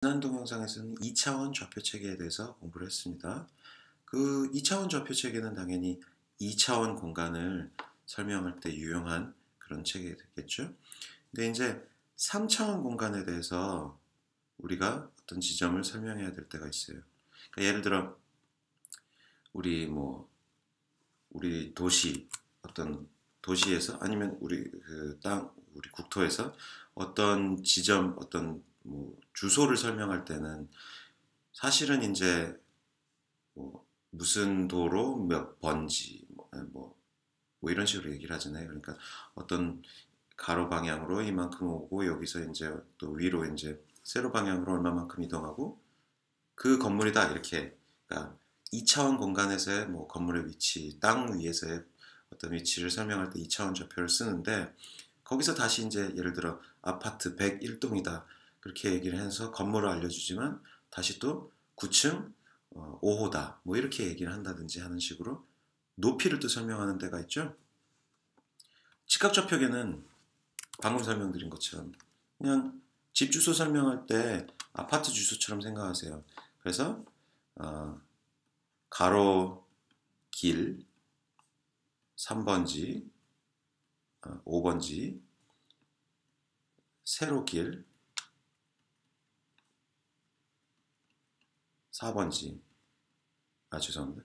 지난 동영상에서는 2차원 좌표 체계에 대해서 공부를 했습니다. 그 2차원 좌표 체계는 당연히 2차원 공간을 설명할 때 유용한 그런 체계겠죠. 근데 이제 3차원 공간에 대해서 우리가 어떤 지점을 설명해야 될 때가 있어요. 그러니까 예를 들어 우리 도시 어떤 도시에서 아니면 우리 우리 국토에서 어떤 지점 어떤 주소를 설명할 때는 사실은 이제 무슨 도로 몇 번지 이런 식으로 얘기를 하잖아요. 그러니까 어떤 가로 방향으로 이만큼 오고 여기서 이제 또 위로 이제 세로 방향으로 얼마만큼 이동하고 그 건물이다 이렇게. 그러니까 2차원 공간에서의 건물의 위치, 땅 위에서의 어떤 위치를 설명할 때 2차원 좌표를 쓰는데 거기서 다시 이제 예를 들어 아파트 101동이다 그렇게 얘기를 해서 건물을 알려주지만 다시 또 9층 5호다 이렇게 얘기를 한다든지 하는 식으로 높이를 또 설명하는 데가 있죠. 직각좌표계는 방금 설명드린 것처럼 그냥 집 주소 설명할 때 아파트 주소처럼 생각하세요. 그래서 가로 길 3번지 5번지 세로 길 4번지 죄송합니다.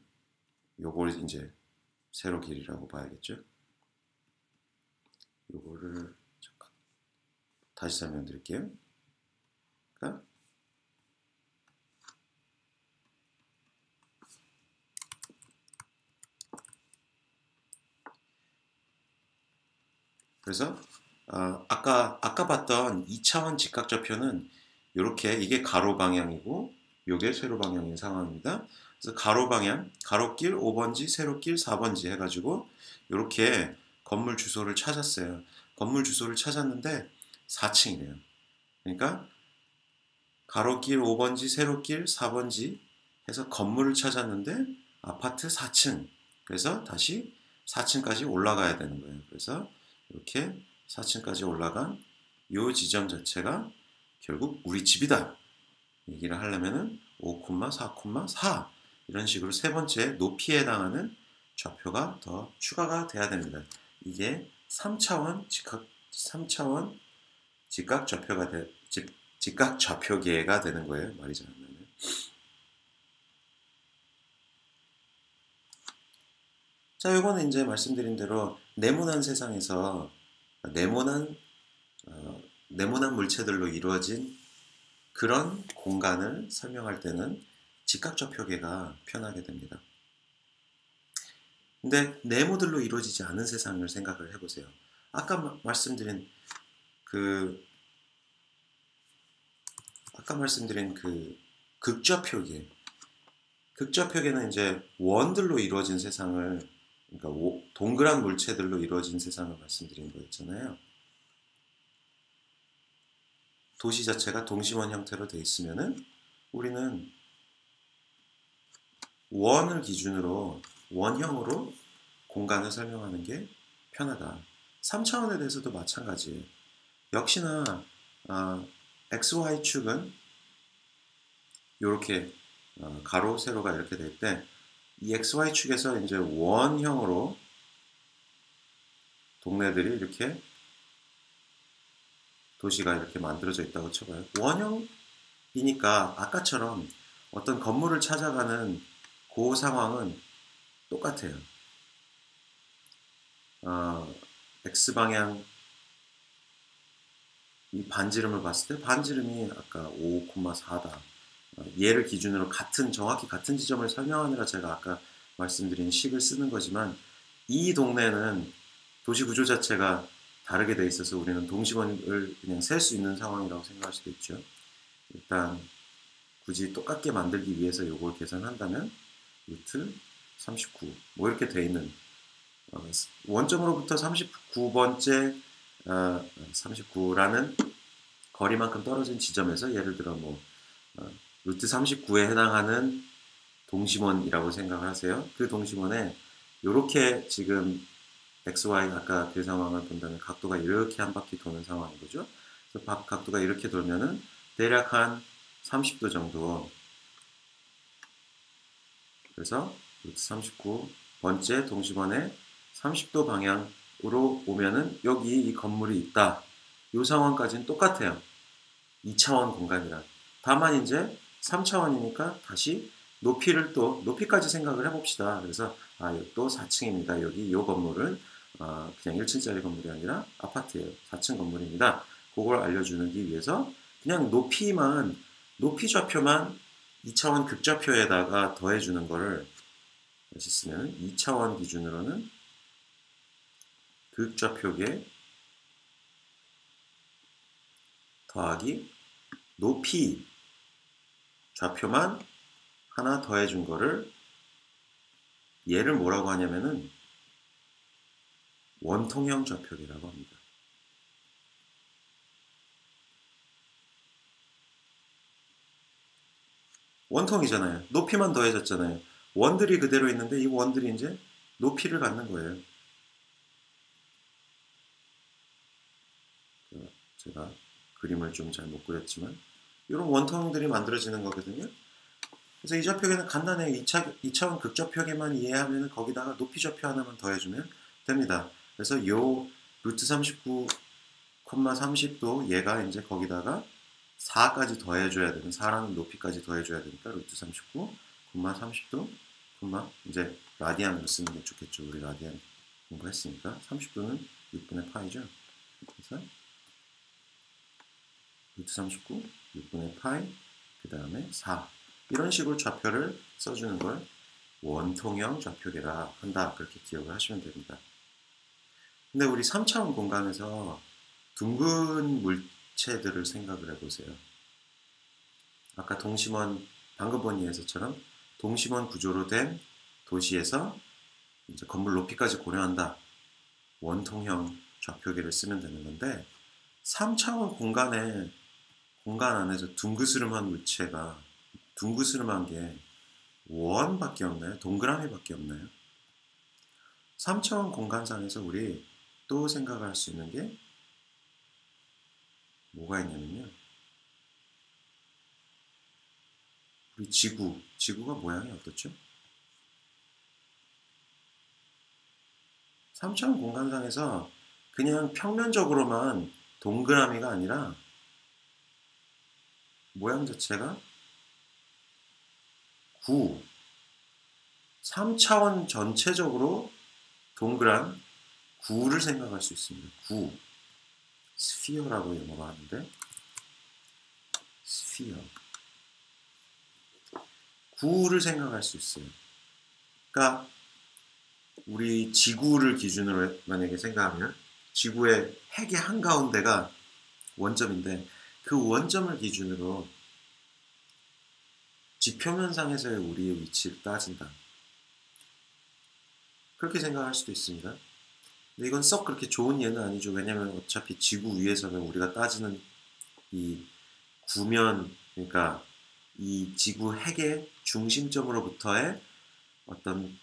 요걸 이제 세로 길이라고 봐야겠죠. 요거를 잠깐 다시 설명드릴게요. 그러니까 그래서 아까 봤던 2차원 직각좌표는 이렇게 이게 가로 방향이고 요게 세로 방향인 상황입니다. 그래서 가로 방향, 가로길 5번지, 세로길 4번지 해가지고 이렇게 건물 주소를 찾았어요. 건물 주소를 찾았는데 4층이래요. 그러니까 가로길 5번지, 세로길 4번지 해서 건물을 찾았는데 아파트 4층. 그래서 다시 4층까지 올라가야 되는 거예요. 그래서 이렇게 4층까지 올라간 이 지점 자체가 결국 우리 집이다. 얘기를 하려면은 5,4,4 이런 식으로 세 번째 높이에 해당하는 좌표가 더 추가가 돼야 됩니다. 이게 3차원 직각 좌표가 직각 좌표계가 되는 거예요. 말이 잘 안 나네요. 자, 이거는 이제 말씀드린 대로 네모난 세상에서 네모난 물체들로 이루어진 그런 공간을 설명할 때는 직각좌표계가 편하게 됩니다. 근데 네모들로 이루어지지 않은 세상을 생각을 해보세요. 아까 말씀드린 그 극좌표계는 이제 원들로 이루어진 세상을, 그러니까 동그란 물체들로 이루어진 세상을 말씀드린 거였잖아요. 도시 자체가 동심원 형태로 되어 있으면은 우리는 원을 기준으로 원형으로 공간을 설명하는 게 편하다. 3차원에 대해서도 마찬가지예요. 역시나 XY축은 이렇게 가로, 세로가 이렇게 될 때 이 XY축에서 이제 원형으로 동네들이 이렇게 도시가 이렇게 만들어져 있다고 쳐봐요. 원형이니까 아까처럼 어떤 건물을 찾아가는 그 상황은 똑같아요. X방향 이 반지름을 봤을 때 반지름이 아까 5,4다. 얘를 기준으로 정확히 같은 지점을 설명하느라 제가 아까 말씀드린 식을 쓰는 거지만 이 동네는 도시 구조 자체가 다르게 돼 있어서 우리는 동심원을 그냥 셀 수 있는 상황이라고 생각할 수도 있죠. 일단 굳이 똑같게 만들기 위해서 이걸 계산한다면 루트 39 이렇게 돼 있는 원점으로부터 39번째 39라는 거리만큼 떨어진 지점에서 예를 들어 루트 39에 해당하는 동심원이라고 생각을 하세요. 그 동심원에 이렇게 지금 XY 아까 그 상황을 본다면 각도가 이렇게 한 바퀴 도는 상황인 거죠. 그래서 각도가 이렇게 돌면은 대략 한 30도 정도. 그래서 루트 39번째 동심원에 30도 방향으로 오면은 여기 이 건물이 있다. 이 상황까지는 똑같아요. 2차원 공간이라. 다만 이제 3차원이니까 다시 높이를 또 높이까지 생각을 해봅시다. 그래서 여기 또 4층입니다. 여기 이 건물은 그냥 1층짜리 건물이 아니라 아파트예요. 4층 건물입니다. 그걸 알려주기 위해서 그냥 높이 좌표만 2차원 극좌표에다가 더해주는 거를 다시 쓰면 2차원 기준으로는 극좌표계 더하기 높이 좌표만 하나 더해준 거를 얘를 뭐라고 하냐면은 원통형 좌표계라고 합니다. 원통이잖아요. 높이만 더해졌잖아요. 원들이 그대로 있는데 이 원들이 이제 높이를 갖는 거예요. 제가 그림을 좀 잘 못 그렸지만 이런 원통들이 만들어지는 거거든요. 그래서 이 좌표계는 간단해요. 2차원 극좌표계만 이해하면 거기다가 높이 좌표 하나만 더해주면 됩니다. 그래서 요 루트 39, 30도 얘가 이제 거기다가 4까지 더해줘야 되는 4라는 높이까지 더해줘야 되니까 루트 39, 30도, 이제 라디안으로 쓰는 게 좋겠죠. 우리 라디안 공부했으니까 30도는 6분의 파이죠. 그래서 루트 39, 6분의 파이, 그 다음에 4 이런 식으로 좌표를 써주는 걸 원통형 좌표계라 한다. 그렇게 기억을 하시면 됩니다. 근데 우리 3차원 공간에서 둥근 물체들을 생각을 해보세요. 아까 방금 본 예에서처럼 동심원 구조로 된 도시에서 이제 건물 높이까지 고려한다. 원통형 좌표계를 쓰면 되는 건데 3차원 공간 안에서 둥그스름한 물체가 둥그스름한 게 원밖에 없나요? 동그라미밖에 없나요? 3차원 공간상에서 우리 또 생각할 수 있는 게 뭐가 있냐면요. 우리 지구가 모양이 어떻죠? 3차원 공간상에서 그냥 평면적으로만 동그라미가 아니라 모양 자체가 3차원 전체적으로 동그란 구를 생각할 수 있습니다. 스피어라고 영어가 하는데 스피어 구를 생각할 수 있어요. 그러니까 우리 지구를 기준으로 만약에 생각하면 지구의 핵의 한가운데가 원점인데 그 원점을 기준으로 지표면상에서의 우리의 위치를 따진다. 그렇게 생각할 수도 있습니다. 근데 이건 썩 그렇게 좋은 예는 아니죠. 왜냐하면 어차피 지구 위에서는 우리가 따지는 이 구면, 그러니까 이 지구 핵의 중심점으로부터의 어떤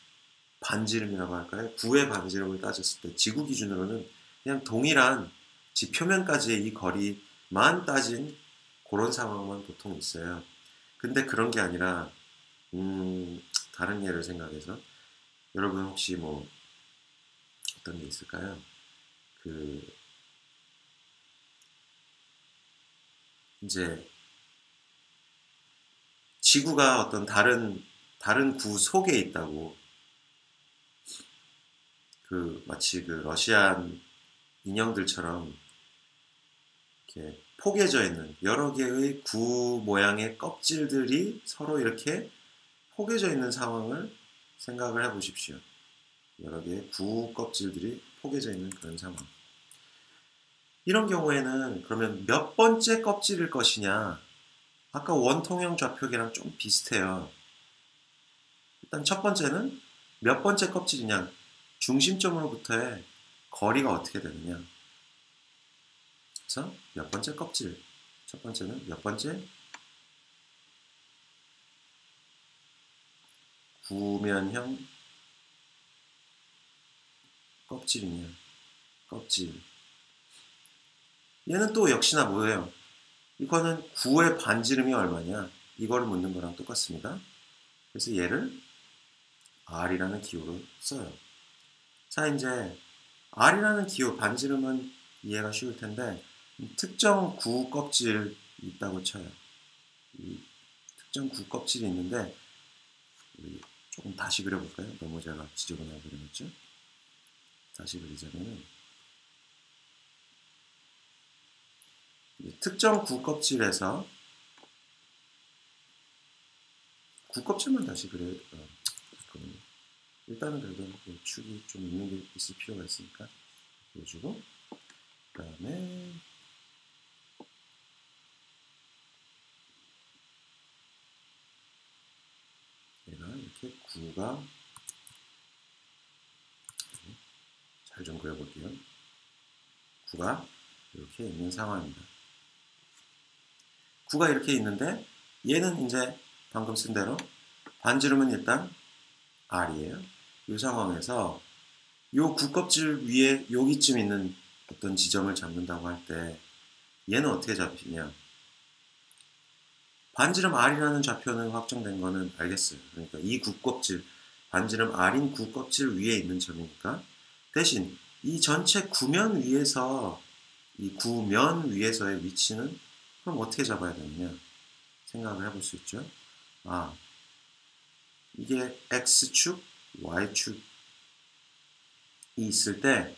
반지름이라고 할까요? 구의 반지름을 따졌을 때 지구 기준으로는 그냥 동일한 지표면까지의 이 거리만 따진 그런 상황만 보통 있어요. 근데 그런 게 아니라 다른 예를 생각해서 여러분 혹시 뭐 어떤 게 있을까요? 이제 지구가 어떤 다른 구 속에 있다고 마치 러시안 인형들처럼 이렇게 포개져 있는 여러 개의 구 모양의 껍질들이 서로 이렇게 포개져 있는 상황을 생각을 해보십시오. 여러 개의 구 껍질들이 포개져 있는 그런 상황. 이런 경우에는 그러면 몇 번째 껍질일 것이냐? 아까 원통형 좌표계랑 좀 비슷해요. 일단 첫 번째는 몇 번째 껍질이냐? 중심점으로부터의 거리가 어떻게 되느냐? 그래서 몇 번째 껍질? 첫 번째는 몇 번째 구면형 껍질이냐? 껍질. 얘는 또 역시나 뭐예요? 이거는 9의 반지름이 얼마냐? 이거를 묻는 거랑 똑같습니다. 그래서 얘를 R이라는 기호로 써요. 자, 이제 R이라는 기호, 반지름은 이해가 쉬울 텐데 특정 구 껍질이 있다고 쳐요. 이 특정 구 껍질이 있는데 조금 다시 그려볼까요? 너무 제가 지저분하게 그려놨죠? 다시 그리자면은 특정 구 껍질에서 구 껍질만 다시 그려요. 잠깐만요. 일단은 그래도 축이 좀 있는 게 있을 필요가 있으니까 그려주고 그 다음에 얘가 이렇게 구가 잘 좀 그려볼게요. 구가 이렇게 있는 상황입니다. 구가 이렇게 있는데 얘는 이제 방금 쓴 대로 반지름은 일단 R이에요. 이 상황에서 이 구 껍질 위에 여기쯤 있는 어떤 지점을 잡는다고 할 때 얘는 어떻게 잡히냐? 반지름 R이라는 좌표는 확정된 거는 알겠어요. 그러니까 이 구 껍질, 반지름 R인 구 껍질 위에 있는 점이니까 대신 이 전체 구면 위에서 이 구면 위에서의 위치는 그럼 어떻게 잡아야 되느냐 생각을 해볼 수 있죠. 아, 이게 X축, Y축이 있을 때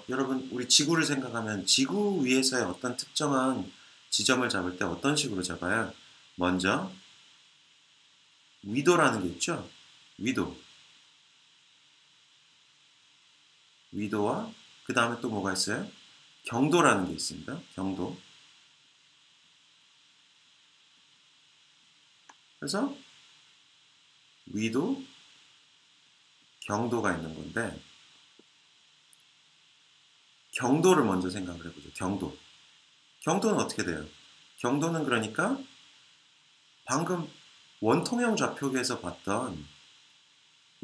여러분 우리 지구를 생각하면 지구 위에서의 어떤 특정한 지점을 잡을 때 어떤 식으로 잡아요? 먼저 위도라는 게 있죠. 위도와 그 다음에 또 뭐가 있어요? 경도라는 게 있습니다. 경도. 그래서 위도, 경도가 있는 건데 경도를 먼저 생각을 해보죠. 경도는 어떻게 돼요? 경도는 그러니까 방금 원통형 좌표계에서 봤던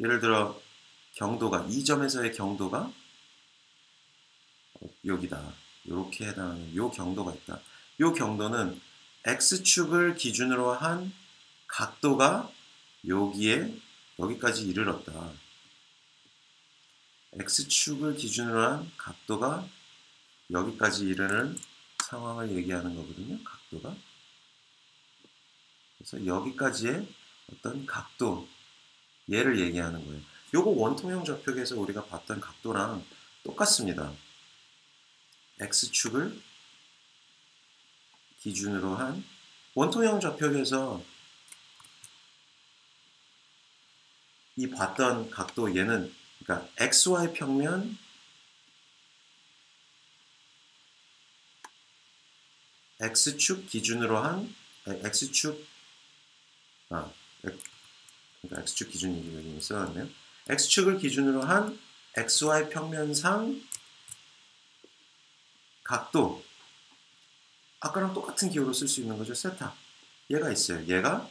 예를 들어 경도가 이 점에서의 경도가 여기다. 이렇게 해당하는 요 경도가 있다. 요 경도는 X축을 기준으로 한 각도가 여기까지 이르렀다. X축을 기준으로 한 각도가 여기까지 이르는 상황을 얘기하는 거거든요. 각도가. 그래서 여기까지의 어떤 각도, 얘를 얘기하는 거예요. 요거 원통형 좌표계에서 우리가 봤던 각도랑 똑같습니다. X축을 기준으로 한 원통형 좌표계에서 이 봤던 각도 얘는 그러니까 XY 평면 X축 기준으로 한 X축 그러니까 X축 기준이 여기 써놨네요. X축을 기준으로 한 XY 평면상 각도 아까랑 똑같은 기호로 쓸 수 있는 거죠. 세타. 얘가 있어요. 얘가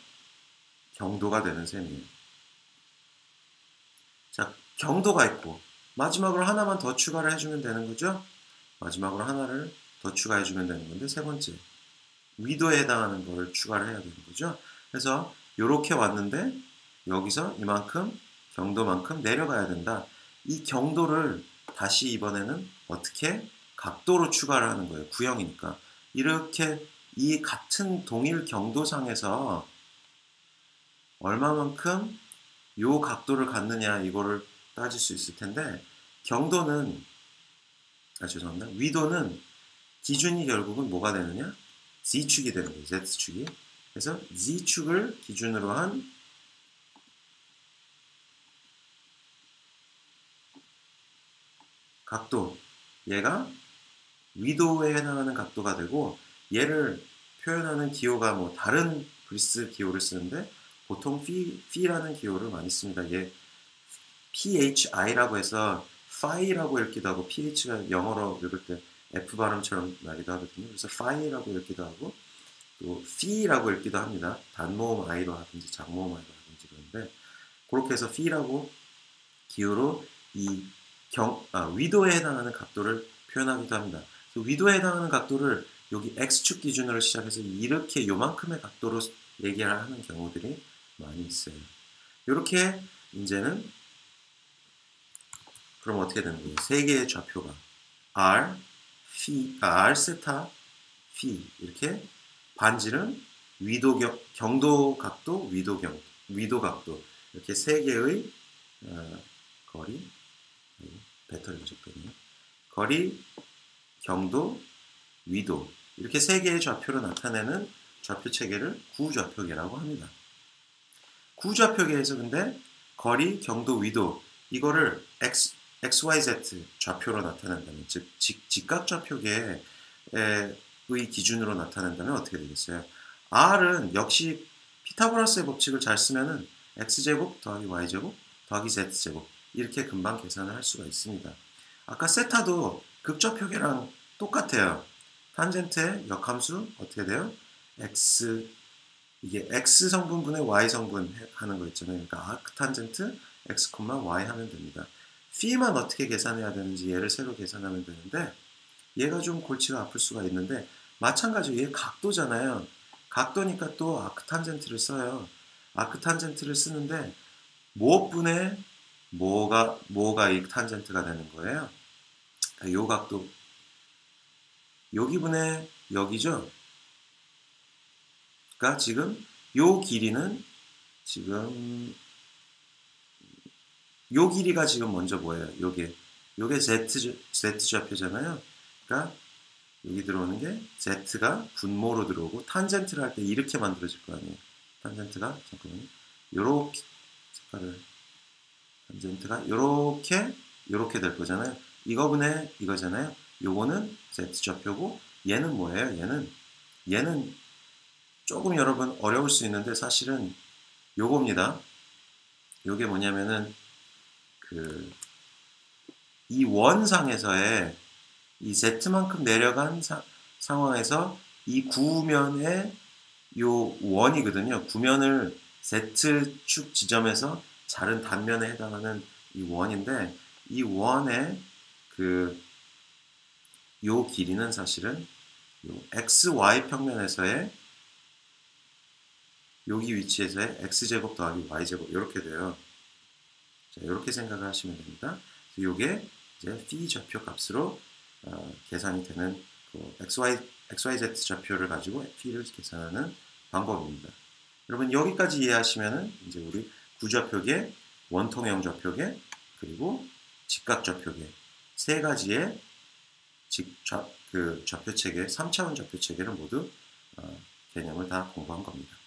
경도가 되는 셈이에요. 자, 경도가 있고 마지막으로 하나만 더 추가를 해주면 되는 거죠. 마지막으로 하나를 더 추가해주면 되는 건데 세 번째 위도에 해당하는 거를 추가를 해야 되는 거죠. 그래서 이렇게 왔는데 여기서 이만큼 경도만큼 내려가야 된다. 이 경도를 다시 이번에는 어떻게 각도로 추가를 하는 거예요. 구형이니까. 이렇게 이 같은 동일 경도상에서 얼마만큼 요 각도를 갖느냐 이거를 따질 수 있을 텐데 경도는 죄송합니다. 위도는 기준이 결국은 뭐가 되느냐? Z축이 되는 거예요. Z축이. 그래서 Z축을 기준으로 한 각도 얘가 위도에 해당하는 각도가 되고 얘를 표현하는 기호가 뭐 다른 그리스 기호를 쓰는데 보통 phi라는 기호를 많이 씁니다. 얘 phi라고 해서 phi라고 읽기도 하고 ph가 영어로 읽을 때 F 발음처럼 나기도 하거든요. 그래서 phi라고 읽기도 하고 또 phi라고 읽기도 합니다. 단모음 i로 하든지 장모음 i로 하든지 그런데 그렇게 해서 phi라고 기호로 위도에 해당하는 각도를 표현하기도 합니다. 위도에 해당하는 각도를 여기 x축 기준으로 시작해서 이렇게 요만큼의 각도로 얘기를 하는 경우들이 많이 있어요. 이렇게 이제는 그럼 어떻게 되는 거예요? 세 개의 좌표가 r, r 세타, phi 이렇게 반지는 경도 각도, 위도 각도 이렇게 세 개의 거리, 배터리 부족하네요. 거리, 경도, 위도 이렇게 세 개의 좌표로 나타내는 좌표 체계를 구좌표계라고 합니다. 구좌표계에서 근데 거리, 경도, 위도 이거를 XYZ 좌표로 나타낸다면 즉 직각좌표계의 기준으로 나타낸다면 어떻게 되겠어요? R은 역시 피타고라스의 법칙을 잘 쓰면은 X제곱 더하기 Y제곱 더하기 Z제곱 이렇게 금방 계산을 할 수가 있습니다. 아까 세타도 극좌표계랑 똑같아요. 탄젠트의 역함수 어떻게 돼요? 이게 X 성분분의 Y 성분 하는 거 있잖아요. 그러니까 아크탄젠트 X, Y 하면 됩니다. P만 어떻게 계산해야 되는지 얘를 새로 계산하면 되는데 얘가 좀 골치가 아플 수가 있는데 마찬가지로 얘 각도잖아요. 각도니까 또 아크탄젠트를 써요. 아크탄젠트를 쓰는데 무엇분의 뭐가 이 탄젠트가 되는 거예요? 요 각도 여기분의 여기죠? 그러니까 지금 요 길이는 지금 요 길이가 지금 먼저 뭐예요? 요게 Z좌표잖아요. 그러니까 여기 들어오는 게 Z가 분모로 들어오고 탄젠트를 할 때 이렇게 만들어질 거 아니에요. 탄젠트가 잠깐만요. 요렇게 색깔을 탄젠트가 요렇게 될 거잖아요. 이거분의 이거잖아요. 요거는 Z좌표고 얘는 뭐예요? 얘는 조금 여러분 어려울 수 있는데 사실은 요겁니다. 요게 뭐냐면은 이 원상에서의 이 Z만큼 내려간 상황에서 이 구면의 요 원이거든요. 구면을 Z축 지점에서 자른 단면에 해당하는 이 원인데 이 원의 요 길이는 사실은 요 XY 평면에서의 여기 위치에서의 X제곱 더하기 Y제곱 이렇게 돼요. 자, 이렇게 생각을 하시면 됩니다. 이게 이제 phi 좌표 값으로 계산이 되는 XYZ 좌표를 가지고 p를 계산하는 방법입니다. 여러분 여기까지 이해하시면은 이제 우리 구좌표계, 원통형 좌표계, 그리고 직각 좌표계 세 가지의 좌표 체계, 3차원 좌표 체계를 모두 개념을 다 공부한 겁니다.